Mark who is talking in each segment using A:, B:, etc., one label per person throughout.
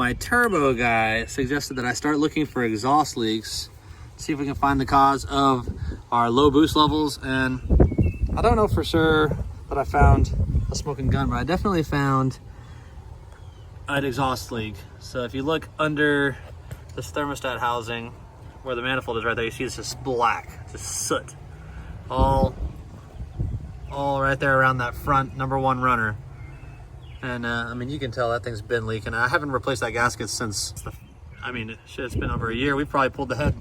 A: my turbo guy suggested that I start looking for exhaust leaks, see if we can find the cause of our low boost levels. And I don't know for sure that I found a smoking gun, but I definitely found an exhaust leak. So if you look under this thermostat housing where the manifold is right there, you see it's just black, just soot, all right there around that front @1 runner. And I mean, you can tell that thing's been leaking. I haven't replaced that gasket since it's been over a year. We've probably pulled the head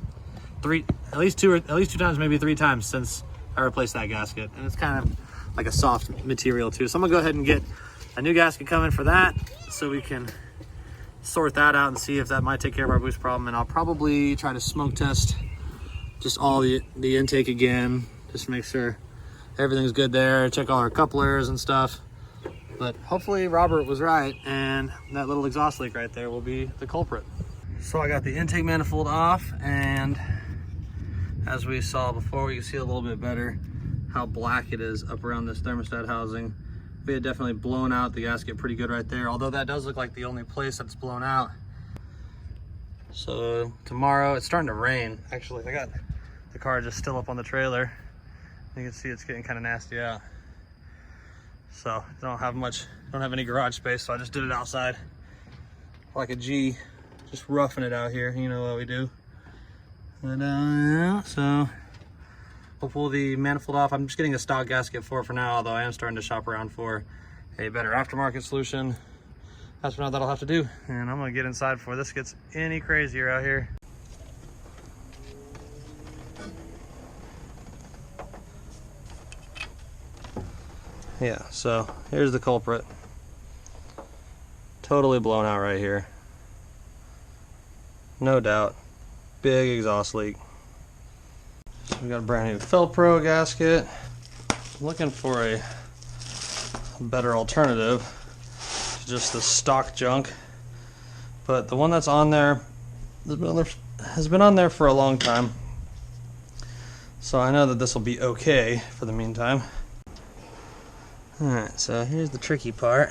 A: at least two times, maybe 3 times since I replaced that gasket. And it's kind of like a soft material too. So I'm gonna go ahead and get a new gasket coming for that, so we can sort that out and see if that might take care of our boost problem. And I'll probably try to smoke test just all the intake again, just to make sure everything's good there, check all our couplers and stuff. But hopefully Robert was right, and that little exhaust leak right there will be the culprit. So I got the intake manifold off, and as we saw before, we can see a little bit better how black it is up around this thermostat housing. We had definitely blown out the gasket pretty good right there, although that does look like the only place that's blown out. So tomorrow, it's starting to rain. Actually, I got the car just still up on the trailer. You can see it's getting kind of nasty out. So I don't have any garage space, so I just did it outside like a G, just roughing it out here. You know what we do. But yeah, so we'll pull the manifold off. I'm just getting a stock gasket for now, although I am starting to shop around for a better aftermarket solution. That's what that'll have to do. And I'm gonna get inside before this gets any crazier out here. Yeah, so here's the culprit. Totally blown out right here. No doubt. Big exhaust leak. So we got a brand new Felpro gasket. I'm looking for a better alternative to just the stock junk. But the one that's on there has been on there for a long time. So I know that this will be okay for the meantime. Alright, so here's the tricky part.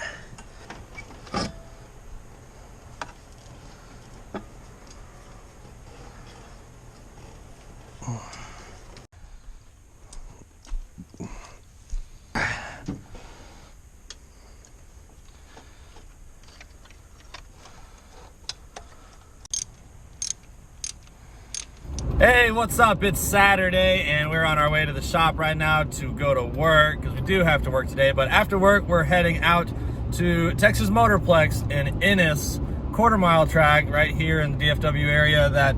A: Hey, what's up? It's Saturday and we're on our way to the shop right now to go to work, because we do have to work today. But after work, we're heading out to Texas Motorplex in Ennis, quarter-mile track right here in the DFW area that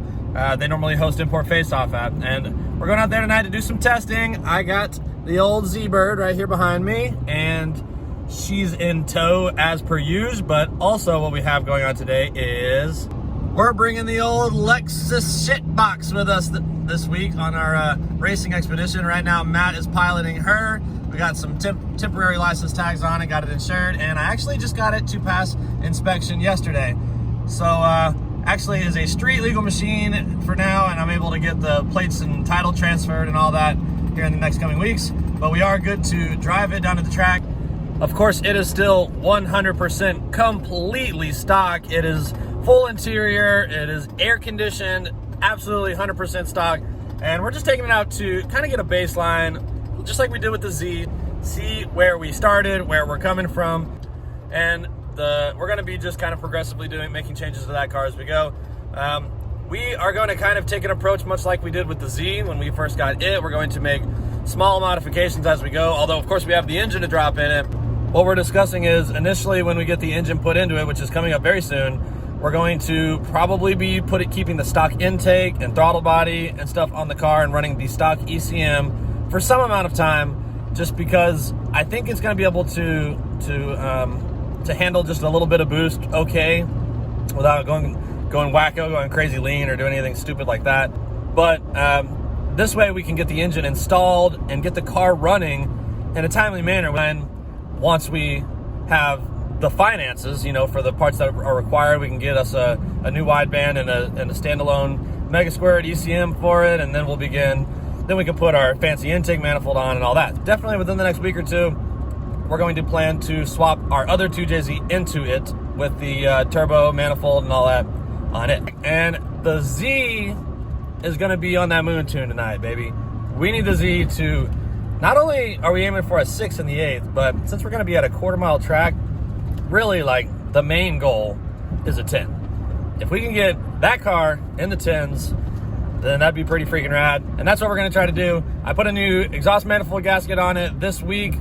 A: they normally host Import Face-Off at. And we're going out there tonight to do some testing. I got the old Z-Bird right here behind me, and she's in tow as per usual. But also what we have going on today is we're bringing the old Lexus shitbox with us this week on our racing expedition. Right now, Matt is piloting her. We got some temporary license tags on it, got it insured, and I actually just got it to pass inspection yesterday. So actually it is a street legal machine for now, and I'm able to get the plates and title transferred and all that here in the next coming weeks. But we are good to drive it down to the track. Of course, it is still 100% completely stock. It is full interior, it is air conditioned, absolutely 100% stock. And we're just taking it out to kind of get a baseline, just like we did with the Z, see where we started, where we're coming from. And we're gonna be just kind of progressively making changes to that car as we go. We are going to kind of take an approach much like we did with the Z when we first got it. We're going to make small modifications as we go, although of course we have the engine to drop in it. What we're discussing is initially when we get the engine put into it, which is coming up very soon, we're going to probably be keeping the stock intake and throttle body and stuff on the car and running the stock ECM for some amount of time, just because I think it's going to be able to handle just a little bit of boost okay without going wacko, going crazy lean or doing anything stupid like that. But this way we can get the engine installed and get the car running in a timely manner once we have the finances, for the parts that are required. We can get us a new wideband and a standalone mega squared ECM for it, and then we'll begin. Then we can put our fancy intake manifold on and all that. Definitely within the next week or two, we're going to plan to swap our other 2JZ into it with the turbo manifold and all that on it. And the Z is gonna be on that moon tune tonight, baby. We need the Z to, not only are we aiming for a 6 in the 8th, but since we're gonna be at a quarter-mile track, really like the main goal is a 10. If we can get that car in the 10s, then that'd be pretty freaking rad. And that's what we're gonna try to do. I put a new exhaust manifold gasket on it this week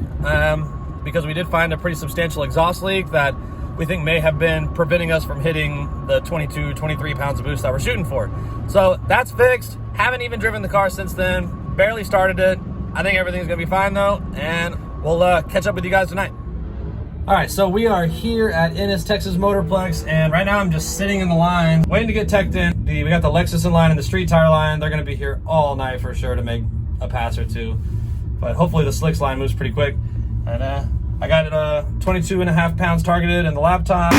A: because we did find a pretty substantial exhaust leak that we think may have been preventing us from hitting the 22, 23 pounds of boost that we're shooting for. So that's fixed. Haven't even driven the car since then. Barely started it. I think everything's gonna be fine though, and we'll catch up with you guys tonight. All right, so we are here at Ennis, Texas Motorplex, and right now I'm just sitting in the line, waiting to get teched in. We got the Lexus in line and the street tire line. They're gonna be here all night for sure to make a pass or two. But hopefully the slicks line moves pretty quick. And I got it 22.5 pounds targeted in the laptop.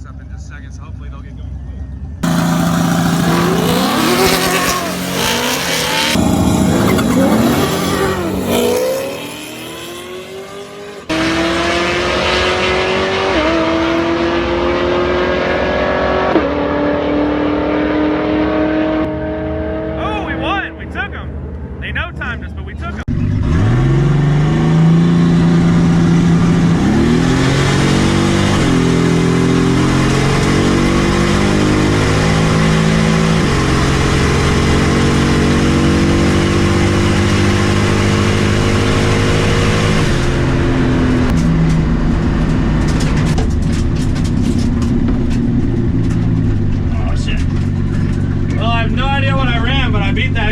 B: Up in just seconds, hopefully they'll get going. Oh, we won! We took them. They no-timed us, but we took them.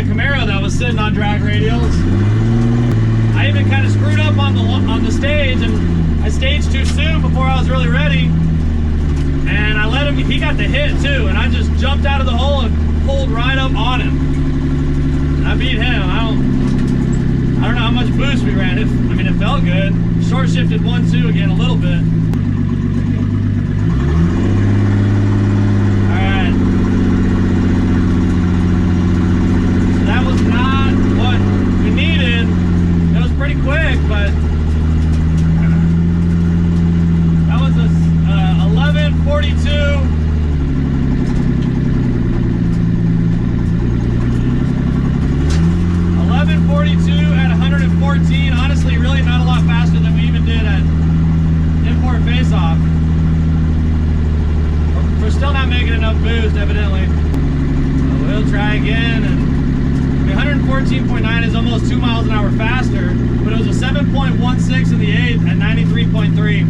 B: Camaro that was sitting on drag radials. I even kind of screwed up on the stage, and I staged too soon before I was really ready. And I let him, he got the hit too, and I just jumped out of the hole and pulled right up on him. And I beat him. I don't know how much boost we ran. I mean, it felt good. Short shifted 1-2 again a little bit. Pretty quick, but that was a 11:42. 11:42 at 114. Honestly, really not a lot faster than we even did at import face-off. We're still not making enough boost, evidently. So we'll try again. And 114.9 is almost 2 miles an hour faster, but it was a 7.16 in the 8th at 93.3.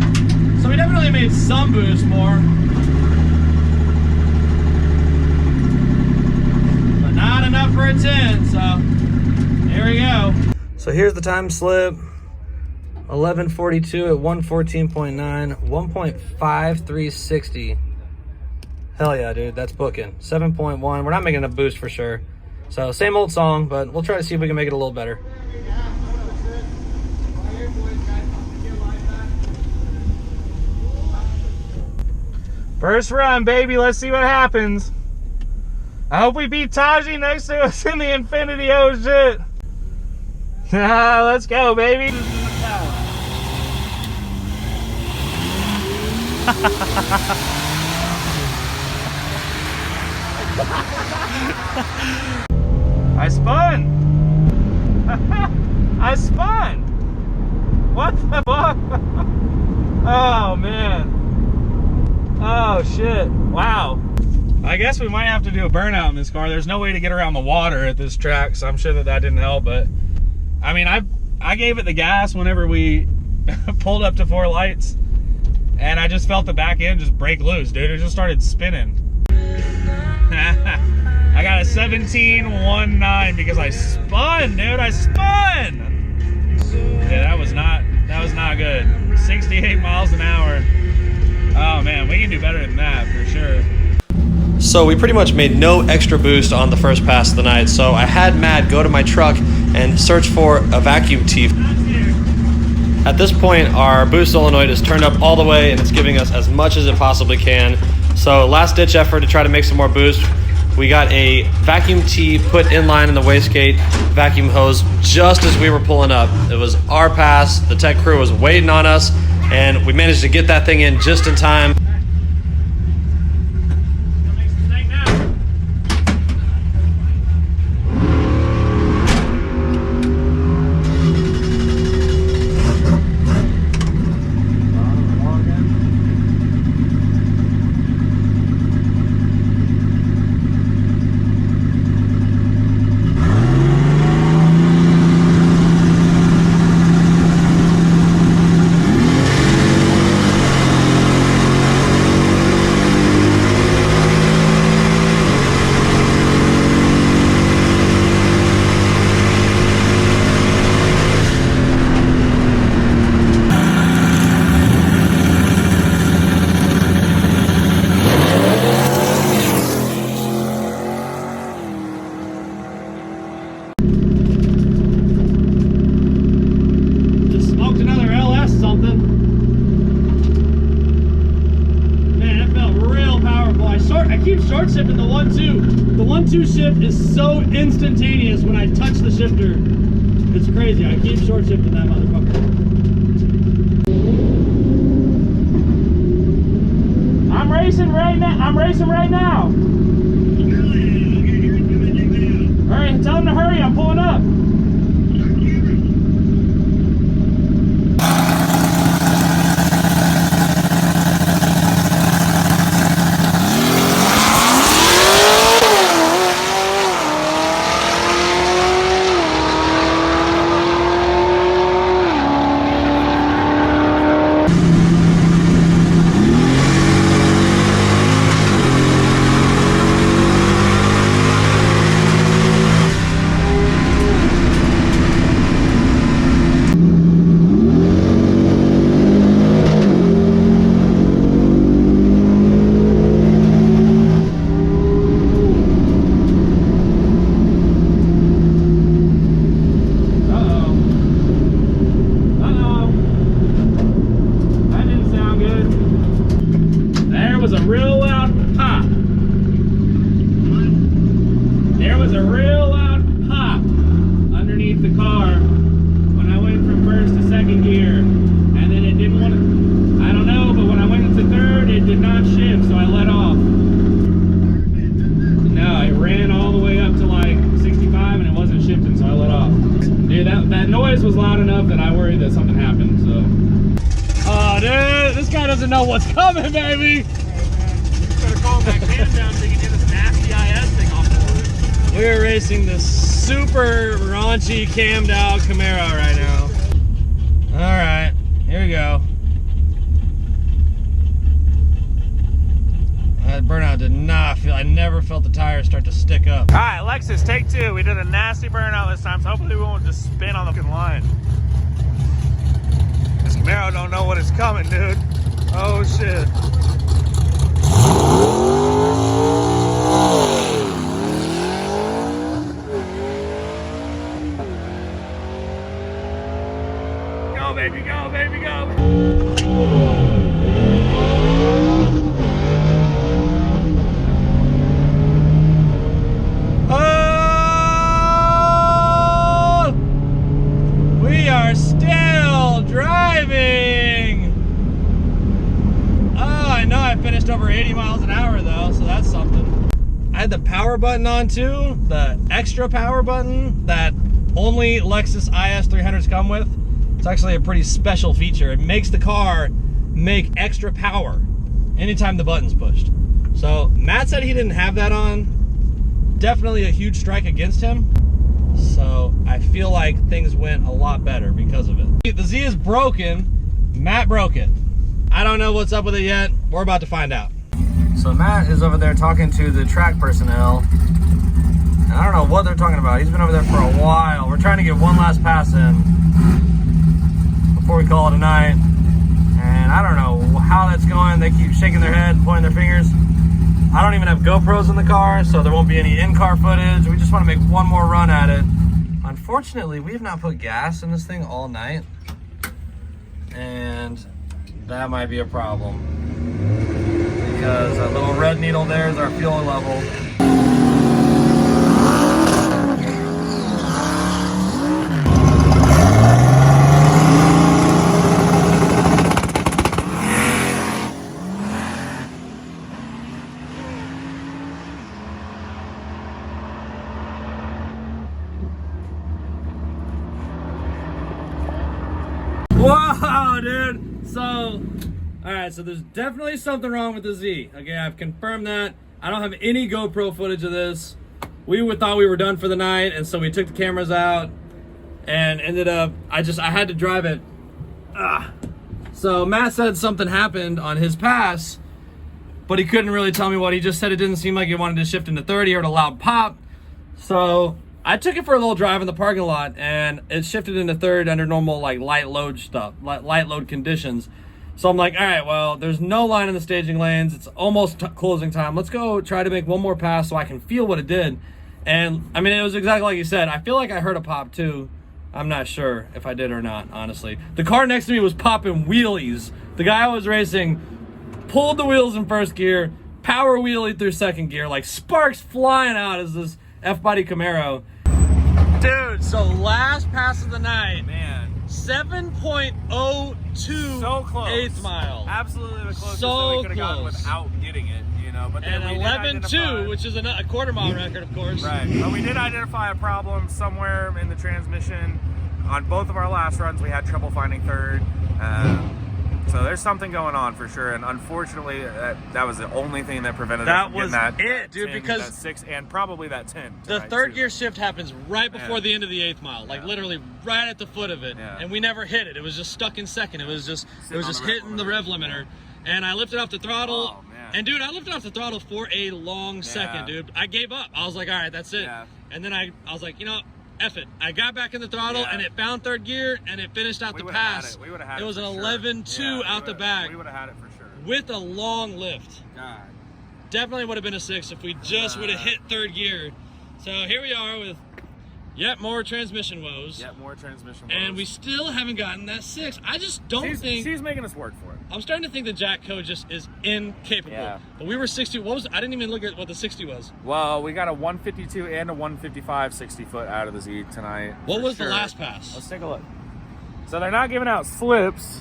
B: So we definitely made some boost more, but not enough for a 10, so here we go. So here's the time slip. 11:42 at 114.9, 1.5360. Hell yeah, dude, that's booking. 7.1, we're not making a boost for sure. So same old song, but we'll try to see if we can make it a little better. First run, baby. Let's see what happens. I hope we beat Taji next to us in the Infinity. Oh shit. Let's go, baby. I spun! I spun! What the fuck? Oh man. Oh shit. Wow. I guess we might have to do a burnout in this car. There's no way to get around the water at this track, so I'm sure that didn't help, but I mean, I gave it the gas whenever we pulled up to 4 lights, and I just felt the back end just break loose, dude. It just started spinning. I got a 17.19 because I spun, dude. I spun. Yeah, that was not good. 68 miles an hour. Oh man, we can do better than that for sure.
A: So we pretty much made no extra boost on the first pass of the night. So I had Matt go to my truck, and search for a vacuum tee. At this point, our boost solenoid is turned up all the way and it's giving us as much as it possibly can. So last ditch effort to try to make some more boost. We got a vacuum tee put in line in the wastegate vacuum hose just as we were pulling up. It was our pass, the tech crew was waiting on us, and we managed to get that thing in just in time.
B: Short shifting the 1-2. The 1-2 shift is so instantaneous when I touch the shifter. It's crazy. I keep short shifting that motherfucker. I'm racing right now. Alright, tell him to hurry. I'm pulling up. That noise was loud enough that I worried that something happened, so. Oh, dude, this guy doesn't know what's coming, baby. Hey, man, you better calm that cam down so you can get this nasty IS thing off the road. We're racing the super raunchy cammed out Camaro right now. All right, here we go. That burnout did not feel, I never felt the tires start to stick up. All right, Lexus, take two. We did a nasty burnout this time, so hopefully we won't just spin on the fucking line. This Camaro don't know what is coming, dude. Oh, shit. Go, baby, go, baby, go. We are still driving. Oh, I know I finished over 80 miles an hour though, so that's something. I had the power button on too, the extra power button that only Lexus IS 300s come with. It's actually a pretty special feature. It makes the car make extra power anytime the button's pushed. So Matt said he didn't have that on. Definitely a huge strike against him. So I feel like things went a lot better because of it. The Z is broken. Matt broke it. I don't know what's up with it yet. We're about to find out. So Matt is over there talking to the track personnel. And I don't know what they're talking about. He's been over there for a while. We're trying to get one last pass in before we call it a night. And I don't know how that's going. They keep shaking their head and pointing their fingers. I don't even have GoPros in the car, so there won't be any in-car footage. We just want to make one more run at it on
A: unfortunately, we have not put gas in this thing all night, and that might be a problem because that little red needle there is our fuel level. Whoa, dude. So, all right, so there's definitely something wrong with the Z. Okay, I've confirmed that. I don't have any GoPro footage of this. We thought we were done for the night, and so we took the cameras out and ended up, I had to drive it. So Matt said something happened on his pass, but he couldn't really tell me what. He just said it didn't seem like he wanted to shift into 30, or a loud pop. So I took it for a little drive in the parking lot, and it shifted into third under normal like light load conditions. So I'm like, all right, well, there's no line in the staging lanes. It's almost closing time. Let's go try to make one more pass so I can feel what it did. And I mean, it was exactly like you said. I feel like I heard a pop too. I'm not sure if I did or not, honestly. The car next to me was popping wheelies. The guy I was racing pulled the wheels in first gear, power wheelie through second gear, like sparks flying out as this F-body Camaro. Dude, so last pass of the night,
B: Man.
A: 7.02
B: So close.
A: eighth mile.
B: Absolutely the closest
A: So
B: that we could have gotten
A: close.
B: without getting it, you know. But then
A: And
B: we did
A: 11.2, which is a quarter mile record, of course.
B: Right. But we did identify a problem somewhere in the transmission. On both of our last runs, we had trouble finding third. So there's something going on for sure. And unfortunately, that was the only thing that prevented us
A: That
B: from
A: was
B: getting that
A: it, dude,
B: 10,
A: because
B: that 6, and probably that 10.
A: the
B: tonight,
A: third
B: too.
A: gear shift happens right before
B: Yeah.
A: the end of the eighth mile, like literally right at the foot of it.
B: Yeah.
A: And we never hit it. It was just stuck in second. It was just
B: Sitting on the rev
A: hitting the rev limiter. And I lifted off the throttle.
B: Oh, man.
A: And dude, I lifted off the throttle for a long second, dude. I gave up. I was like, all right, that's it.
B: Yeah.
A: And then I was like, you know, F it. I got back in the throttle,
B: Yeah.
A: and it found third gear, and it finished out
B: We
A: the
B: would've had
A: pass.
B: it. We would've had
A: It was an
B: for sure.
A: 11.2
B: Yeah,
A: out the back
B: We would have had it for sure.
A: with a long lift.
B: God.
A: Definitely would have been a 6 if we just would have hit third gear. So here we are with yet more transmission woes.
B: Yet more transmission
A: And
B: woes.
A: we still haven't gotten that 6. I just don't think.
B: She's making us work for it.
A: I'm starting to think the jack code just is incapable.
B: Yeah.
A: But we were 60. What was? I didn't even look at what the 60 was.
B: Well, we got a 152 and a 155 60 foot out of the Z tonight.
A: What
B: for
A: was
B: sure.
A: the last pass?
B: Let's take a look. So they're not giving out slips.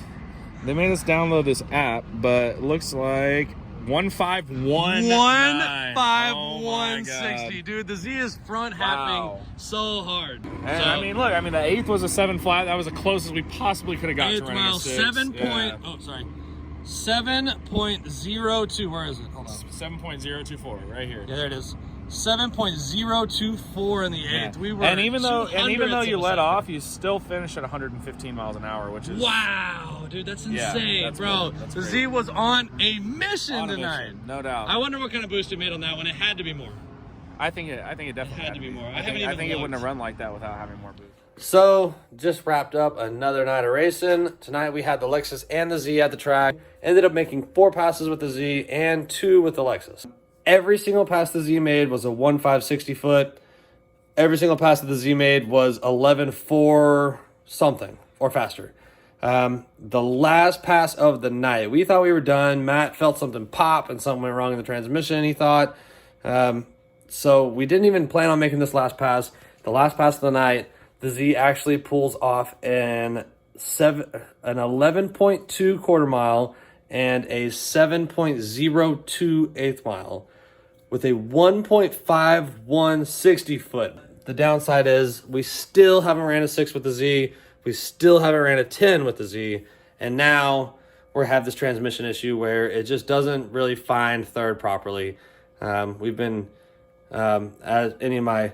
B: They made us download this app, but it looks like 151.
A: 15160, dude. The Z is front
B: Wow.
A: happing so hard.
B: And
A: So,
B: I mean, look, the 8th was a 7 flat. That was the closest we possibly could have got to
A: eighth
B: running
A: mile,
B: a 6. 7.02.
A: Where is it? Hold on.
B: 7.024 right here.
A: Yeah, there it is. 7.024 in the eighth. We were
B: and even though you
A: 200ths of a
B: let
A: second.
B: off, you still finish at 115 miles an hour, which is
A: Wow, dude, that's
B: Yeah,
A: insane,
B: that's
A: bro.
B: great. That's
A: The
B: great.
A: Z was on a mission
B: on a
A: tonight.
B: mission, no doubt.
A: I wonder what kind of boost it made on that one. It had to be more.
B: I think it definitely
A: had to be more. I
B: I
A: haven't
B: think
A: even
B: it wouldn't
A: looked.
B: have run like that without having more boost.
A: So, just wrapped up another night of racing. Tonight we had the Lexus and the Z at the track. Ended up making 4 passes with the Z and 2 with the Lexus. Every single pass the Z made was a 1.560 foot. Every single pass that the Z made was 11.4 something or faster. The last pass of the night, we thought we were done. Matt felt something pop and something went wrong in the transmission, he thought. So we didn't even plan on making this last pass. The last pass of the night, the Z actually pulls off an 11.2 quarter mile and a 7.02 eighth mile with a 1.51 60 foot. The downside is we still haven't ran a 6 with the Z. We still haven't ran a 10 with the Z. And now we have this transmission issue where it just doesn't really find third properly. We've been, as anyone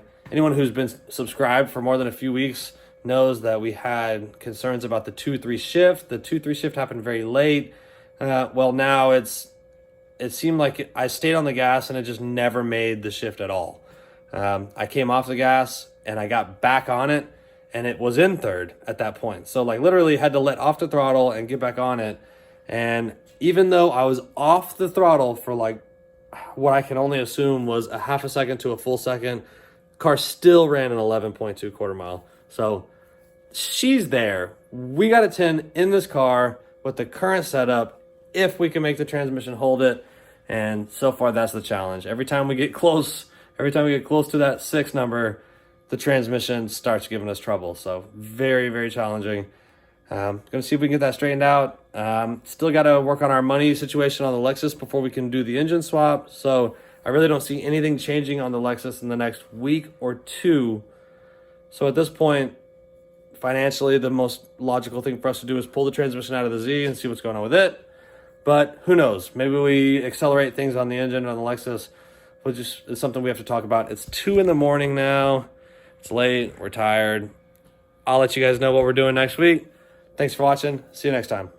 A: who's been subscribed for more than a few weeks knows that we had concerns about the 2-3 shift. The 2-3 shift happened very late. Well, now it seemed like I stayed on the gas and it just never made the shift at all. I came off the gas and I got back on it and it was in third at that point. So like literally had to let off the throttle and get back on it. And even though I was off the throttle for like what I can only assume was a half a second to a full second, car still ran an 11.2 quarter mile, So she's there. We got a 10 in this car with the current setup if we can make the transmission hold it. And so far, that's the challenge. Every time we get close to that 6 number, the transmission starts giving us trouble. So very, very challenging. Gonna see if we can get that straightened out. Still got to work on our money situation on the Lexus before we can do the engine swap. So I really don't see anything changing on the Lexus in the next week or 2. So at this point, financially, the most logical thing for us to do is pull the transmission out of the Z and see what's going on with it. But who knows? Maybe we accelerate things on the engine on the Lexus, which is something we have to talk about. It's 2 in the morning now. It's late. We're tired. I'll let you guys know what we're doing next week. Thanks for watching. See you next time.